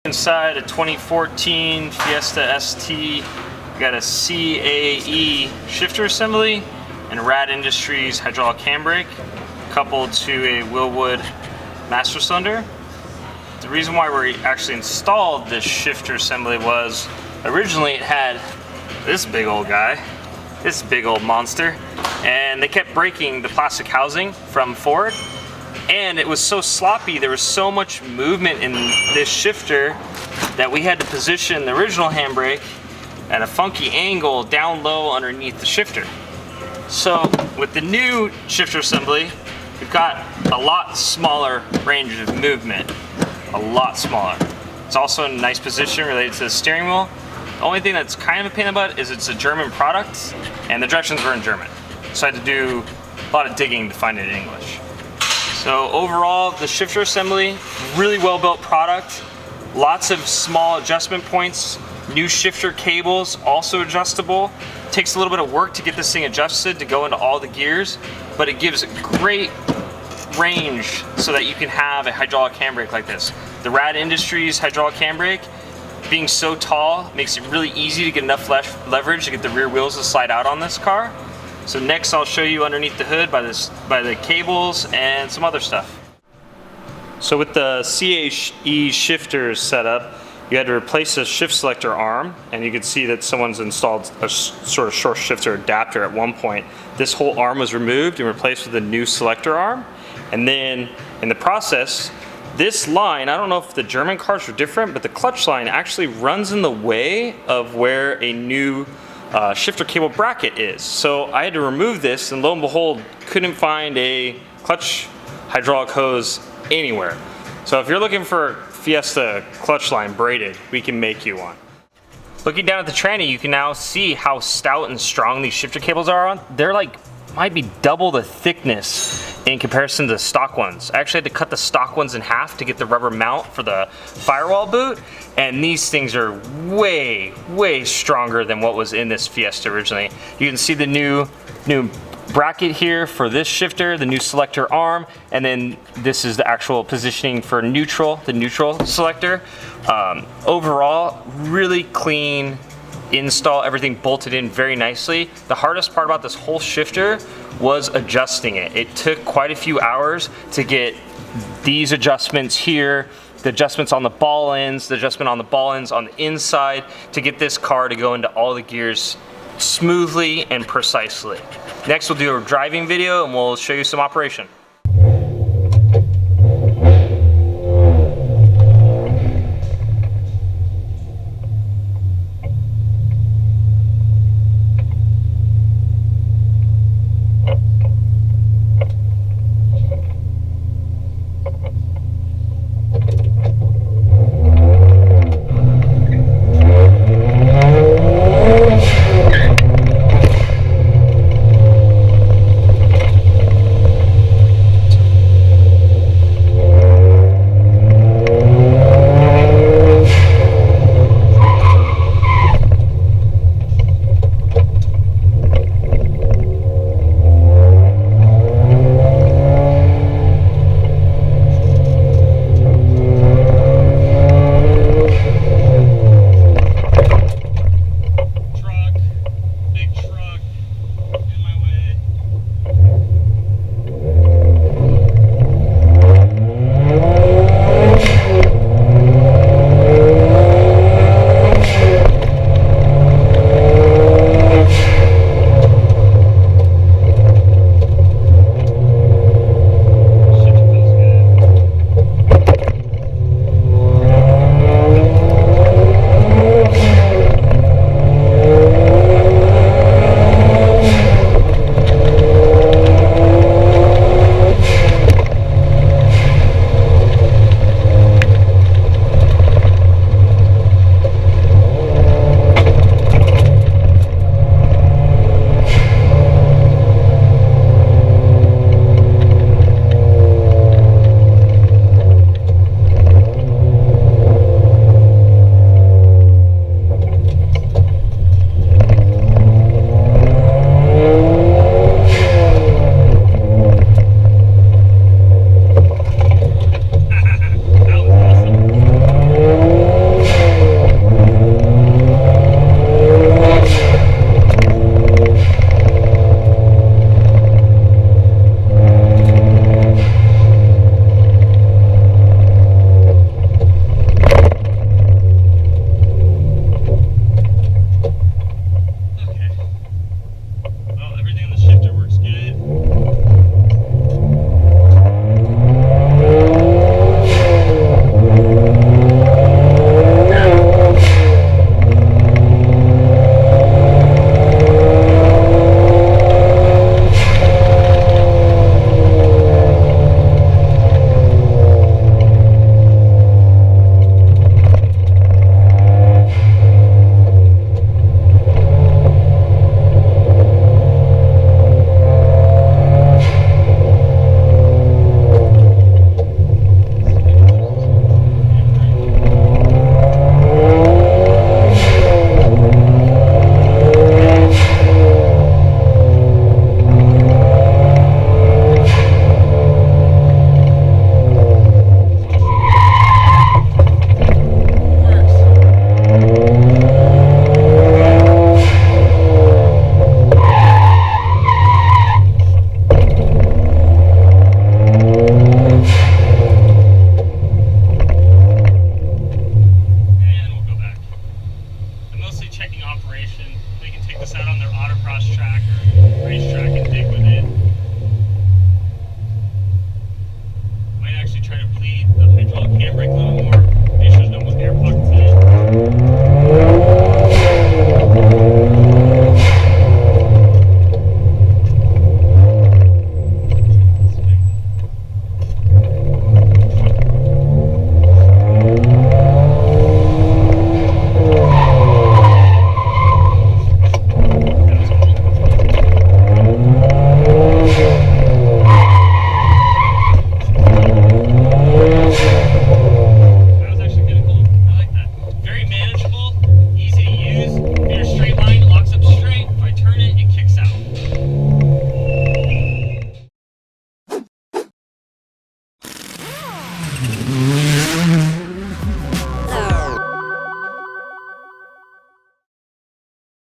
Inside a 2014 Fiesta ST, we got a CAE shifter assembly and RAD Industries hydraulic handbrake coupled to a Willwood master cylinder. The reason why we actually installed this shifter assembly was originally it had this big old guy, this big old monster, and they kept breaking the plastic housing from Ford. And it was so sloppy, there was so much movement in this shifter that we had to position the original handbrake at a funky angle down low underneath the shifter. So with the new shifter assembly, we've got a lot smaller range of movement, a lot smaller. It's also in a nice position related to the steering wheel. The only thing that's kind of a pain in the butt is it's a German product and the directions were in German. So I had to do a lot of digging to find it in English. So overall, the shifter assembly, really well built product. Lots of small adjustment points. New shifter cables, also adjustable. Takes a little bit of work to get this thing adjusted to go into all the gears, but it gives great range so that you can have a hydraulic handbrake like this. The RAD Industries hydraulic handbrake, being so tall, makes it really easy to get enough leverage to get the rear wheels to slide out on this car. So next I'll show you underneath the hood by the cables and some other stuff. So with the CAE shifters set up, you had to replace the shift selector arm, and you can see that someone's installed a sort of short shifter adapter at one point. This whole arm was removed and replaced with a new selector arm. And then in the process, this line, I don't know if the German cars are different, but the clutch line actually runs in the way of where a new shifter cable bracket is. So I had to remove this, and lo and behold, couldn't find a clutch hydraulic hose anywhere. So if you're looking for Fiesta clutch line braided, we can make you one. Looking down at the tranny, you can now see how stout and strong these shifter cables are on. They're like, might be double the thickness in comparison to the stock ones. I actually had to cut the stock ones in half to get the rubber mount for the firewall boot, and these things are way, way stronger than what was in this Fiesta originally. You can see the new bracket here for this shifter, the new selector arm, and then this is the actual positioning for neutral, the neutral selector. Overall, really clean install, everything bolted in very nicely. The hardest part about this whole shifter was adjusting it. It took quite a few hours to get these adjustments here, the adjustments on the ball ends, the adjustment on the ball ends on the inside to get this car to go into all the gears smoothly and precisely. Next we'll do a driving video and we'll show you some operation. on their autocross track or racetrack and dig with it. Might actually try to bleed the hydraulic handbrake a little